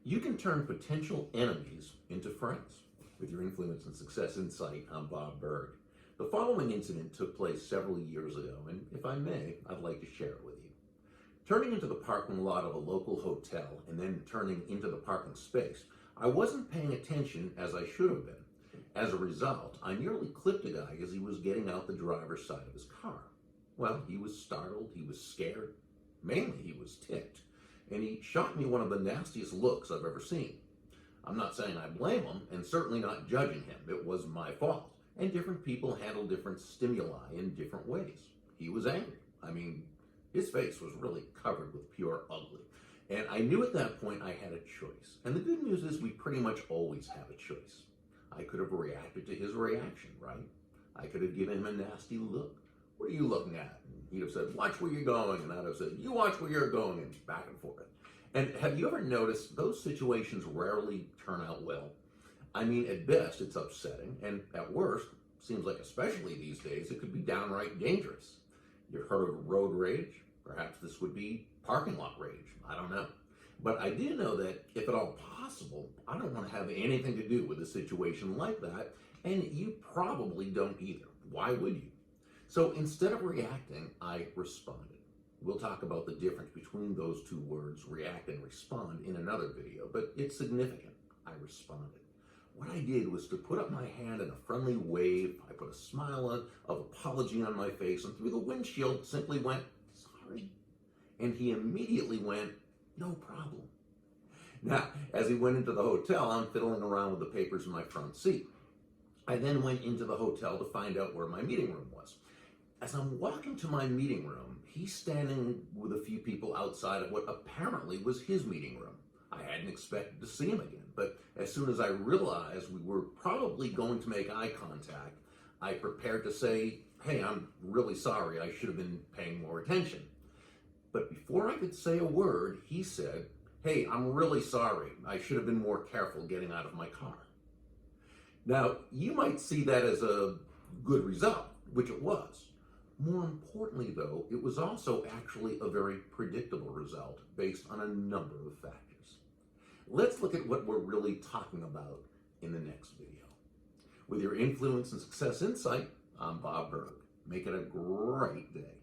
You can turn potential enemies into friends. With your influence and success insight, I'm Bob Berg. The following incident took place several years ago, and if I may, I'd like to share it with you. Turning into the parking lot of a local hotel and then turning into the parking space, I wasn't paying attention as I should have been. As a result, I nearly clipped a guy as he was getting out the driver's side of his car. Well, he was startled, he was scared, mainly he was ticked, and he shot me one of the nastiest looks I've ever seen. I'm not saying I blame him, and certainly not judging him. It was my fault, and different people handle different stimuli in different ways. He was angry. I mean, his face was really covered with pure ugly. And I knew at that point I had a choice. And the good news is we pretty much always have a choice. I could have reacted to his reaction, right? I could have given him a nasty look. What are you looking at? And he'd have said, watch where you're going. And I'd have said, you watch where you're going, and back and forth. And have you ever noticed those situations rarely turn out well? I mean, at best, it's upsetting. And at worst, seems like especially these days, it could be downright dangerous. You've heard of road rage? Perhaps this would be parking lot rage. I don't know. But I do know that if at all possible, I don't want to have anything to do with a situation like that. And you probably don't either. Why would you? So instead of reacting, I responded. We'll talk about the difference between those two words, react and respond, in another video, but it's significant. I responded. What I did was to put up my hand in a friendly wave. I put a smile of apology on my face, and through the windshield simply went, sorry. And he immediately went, no problem. Now, as he went into the hotel, I'm fiddling around with the papers in my front seat. I then went into the hotel to find out where my meeting room was. As I'm walking to my meeting room, he's standing with a few people outside of what apparently was his meeting room. I hadn't expected to see him again, but as soon as I realized we were probably going to make eye contact, I prepared to say, hey, I'm really sorry, I should have been paying more attention. But before I could say a word, he said, hey, I'm really sorry, I should have been more careful getting out of my car. Now, you might see that as a good result, which it was. More importantly, though, it was also actually a very predictable result based on a number of factors. Let's look at what we're really talking about in the next video. With your influence and success insight, I'm Bob Berg. Make it a great day.